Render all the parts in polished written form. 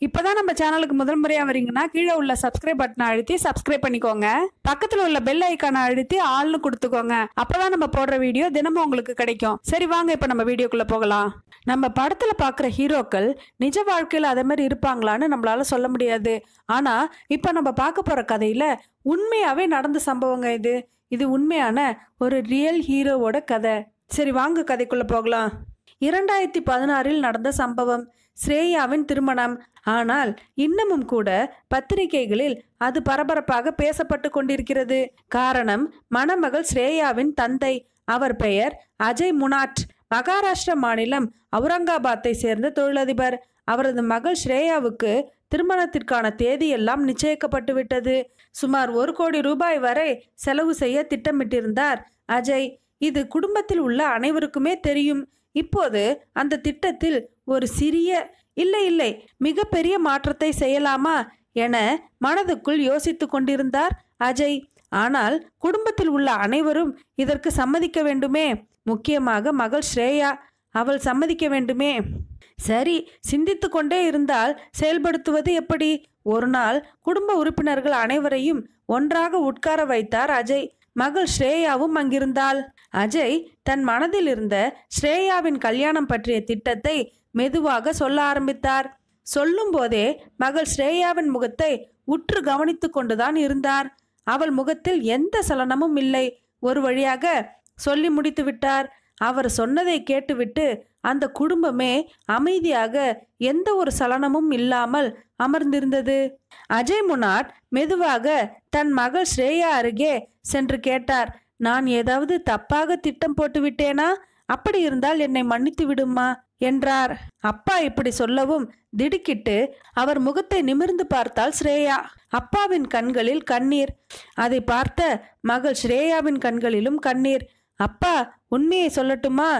இப்பதான் நம்ம சேனலுக்கு முதல் முறையா வரீங்கன்னா கீழே உள்ள சப்ஸ்கிரைப் பட்டனை அழுத்தி சப்ஸ்கிரைப் பண்ணிக்கோங்க. பக்கத்துல உள்ள பெல் ஐக்கானை அழுத்தி ஆல்னு கொடுத்துக்கோங்க. அப்பதான் நம்ம போடுற வீடியோ தினமும் உங்களுக்கு கிடைக்கும். சரி வாங்க இப்ப நம்ம வீடியோக்குள்ள போகலாம். நம்ம படத்துல பாக்குற ஹீரோக்கள் நிஜ வாழ்க்கையில அதே மாதிரி இருப்பாங்களான்னு நம்மளால சொல்ல முடியாது. ஆனா இப்ப நம்ம பார்க்க போற கதையில உண்மையாவே நடந்த சம்பவங்க இது உண்மையான ஒரு ரியல் ஹீரோவோட கதை. சரி வாங்க கதைக்குள்ள போகலாம். 2016 நடந்த சம்பவம். ஸ்ரேயாவின் திருமணம். ஆனால் இன்னமும் கூட பத்திரிகைகளில் அது பரபரப்பாக பேசப்பட்டு கொண்டிருக்கிறது. காரணம், மணமகள் ஸ்ரேயாவின் தந்தை. அவர் பெயர் அஜய் முனாட். மகாராஷ்டிரா மாநிலம் அவுரங்காபாத்தை சேர்ந்த தொழிலதிபர். அவரது மகள் ஸ்ரேயாவுக்கு திருமணத்திற்கான தேதியெல்லாம் நிச்சயிக்கப்பட்டு விட்டது. சுமார் 1 கோடி ரூபாய் வரை செலவு செய்ய திட்டமிட்டிருந்தார் அஜய். இது குடும்பத்தில் உள்ள அனைவருக்குமே தெரியும். இப்போது அந்த திட்டத்தில் ஒரு சிறிய இல்லை மிகப்பெரிய மாற்றத்தை செய்யலாமா என மனதுக்குள் யோசித்து கொண்டிருந்தார் அஜய். ஆனால் குடும்பத்தில் உள்ள அனைவரும் இதற்கு சம்மதிக்க வேண்டுமே. முக்கியமாக மகள் ஸ்ரேயா, அவள் சம்மதிக்க வேண்டுமே. சரி, சிந்தித்து கொண்டே இருந்தால் செயல்படுத்துவது எப்படி? ஒரு நாள் குடும்ப உறுப்பினர்கள் அனைவரையும் ஒன்றாக உட்கார வைத்தார் அஜய். மகள் ஸ்ரேயாவும் அங்கிருந்தாள். அஜய் தன் மனதில் இருந்த ஸ்ரேயாவின் கல்யாணம் பற்றிய திட்டத்தை மெதுவாக சொல்ல ஆரம்பித்தார். சொல்லும் போதே மகள் ஸ்ரேயாவின் முகத்தை உற்று கவனித்து கொண்டுதான் இருந்தார். அவள் முகத்தில் எந்த சலனமும் இல்லை. ஒரு வழியாக சொல்லி முடித்து விட்டார். அவர் சொன்னதை கேட்டுவிட்டு அந்த குடும்பமே அமைதியாக எந்த ஒரு சலனமும் இல்லாமல் அமர்ந்திருந்தது. அஜய் முனாட் மெதுவாக தன் மகள் ஸ்ரேயா அருகே சென்று கேட்டார், நான் ஏதாவது தப்பாக திட்டம் போட்டு விட்டேனா? அப்படி இருந்தால் என்னை மன்னித்து விடுமா என்றார். அப்பா இப்படி சொல்லவும் திடுக்கிட்டு அவர் முகத்தை நிமிர்ந்து பார்த்தாள் ஸ்ரேயா. அப்பாவின் கண்களில் கண்ணீர். அதை பார்த்த மகள் ஸ்ரேயாவின் கண்களிலும் கண்ணீர். அப்பா, உண்மையை சொல்லட்டுமா?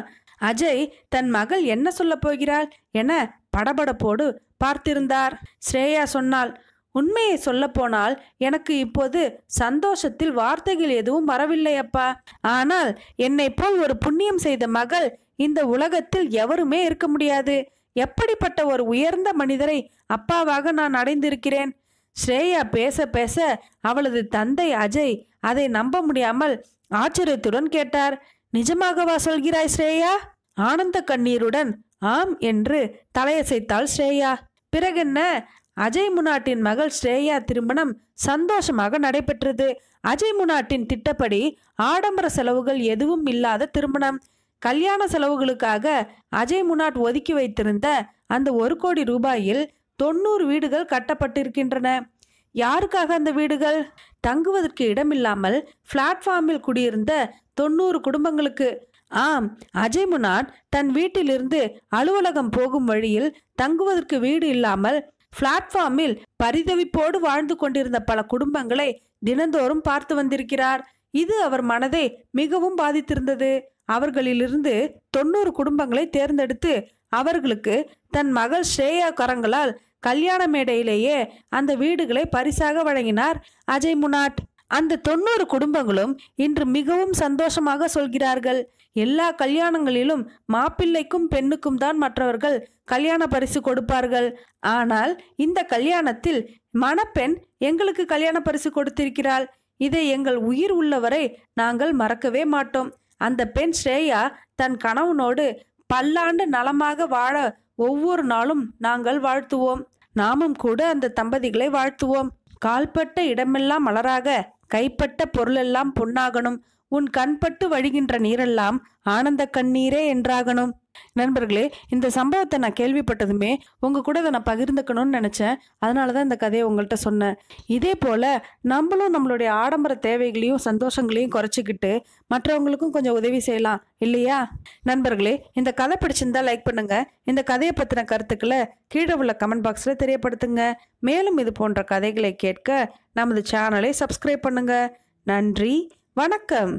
அஜய் தன் மகள் என்ன சொல்ல போகிறாள் என படபடப்போடு பார்த்திருந்தார். ஸ்ரேயா சொன்னாள், உண்மையை சொல்ல போனால் எனக்கு இப்போது சந்தோஷத்தில் வார்த்தைகள் எதுவும் வரவில்லை அப்பா. ஆனால் என்னை போல் ஒரு புண்ணியம் செய்த மகள் இந்த உலகத்தில் எவருமே இருக்க முடியாது. எப்படிப்பட்ட ஒரு உயர்ந்த மனிதரை அப்பாவாக நான் அடைந்திருக்கிறேன். ஸ்ரேயா பேச பேச அவளது தந்தை அஜய் அதை நம்ப முடியாமல் ஆச்சரியத்துடன் கேட்டார், நிஜமாகவா சொல்கிறாய் ஸ்ரேயா? ஆனந்த கண்ணீருடன் ஆம் என்று தலையசைத்தாள் ஸ்ரேயா. பிறகென்ன? அஜய் முனாட்டின் மகள் ஸ்ரேயா திருமணம் சந்தோஷமாக நடைபெற்றது. அஜய் முனாட்டின் திட்டப்படி ஆடம்பர செலவுகள் எதுவும் இல்லாத திருமணம். கல்யாண செலவுகளுக்காக அஜய் முனாட் ஒதுக்கி வைத்திருந்த அந்த 1 கோடி ரூபாயில் 90 வீடுகள் கட்டப்பட்டிருக்கின்றன. யாருக்காக அந்த வீடுகள்? தங்குவதற்கு இடமில்லாமல் பிளாட்ஃபார்மில் குடியிருந்த 90 குடும்பங்களுக்கு. ஆம், அஜய் முனாட் தன் வீட்டிலிருந்து அலுவலகம் போகும் வழியில் தங்குவதற்கு வீடு இல்லாமல் பிளாட்ஃபார்மில் பரிதவிப்போடு வாழ்ந்து கொண்டிருந்த பல குடும்பங்களை தினந்தோறும் பார்த்து வந்திருக்கிறார். இது அவர் மனதை மிகவும் பாதித்திருந்தது. அவர்களிலிருந்து 90 குடும்பங்களை தேர்ந்தெடுத்து அவர்களுக்கு தன் மகள் ஸ்ரேயா கரங்களால் கல்யாண மேடையிலேயே அந்த வீடுகளை பரிசாக வழங்கினார் அஜய் முனாட். அந்த 90 குடும்பங்களும் இன்று மிகவும் சந்தோஷமாக சொல்கிறார்கள், எல்லா கல்யாணங்களிலும் மாப்பிள்ளைக்கும் பெண்ணுக்கும் தான் மற்றவர்கள் கல்யாண பரிசு கொடுப்பார்கள். ஆனால் இந்த கல்யாணத்தில் மணப்பெண் எங்களுக்கு கல்யாண பரிசு கொடுத்திருக்கிறாள். இதை எங்கள் உயிர் உள்ளவரை நாங்கள் மறக்கவே மாட்டோம். அந்த பெண் ஸ்ரேயா தன் கணவனோடு பல்லாண்டு நலமாக வாழ ஒவ்வொரு நாளும் நாங்கள் வாழ்த்துவோம். நாமும் கூட அந்த தம்பதிகளை வாழ்த்துவோம். கால்பட்ட இடமெல்லாம் மலராக, கைப்பட்ட பொருளெல்லாம் பொன்னாகணும், உன் கண்பட்டு வழிகின்ற நீரெல்லாம் ஆனந்த கண்ணீரே என்றாகணும். நண்பர்களே, இந்த சம்பவத்தை நான் கேள்விப்பட்டதுமே உங்க கூட அதை நான் பகிர்ந்துக்கணும்னு நினைச்சேன். அதனாலதான் இந்த கதையை உங்கள்கிட்ட சொன்னேன். இதே போல நம்மளும் நம்மளுடைய ஆடம்பர தேவைகளையும் சந்தோஷங்களையும் குறைச்சிக்கிட்டு மற்றவங்களுக்கும் கொஞ்சம் உதவி செய்யலாம் இல்லையா? நண்பர்களே, இந்த கதை பிடிச்சிருந்தா லைக் பண்ணுங்க. இந்த கதையை பத்தின கருத்துக்களை கீழே உள்ள கமெண்ட் பாக்ஸ்ல தெரியப்படுத்துங்க. மேலும் இது போன்ற கதைகளை கேட்க நமது சேனலை சப்ஸ்கிரைப் பண்ணுங்க. நன்றி, வணக்கம்.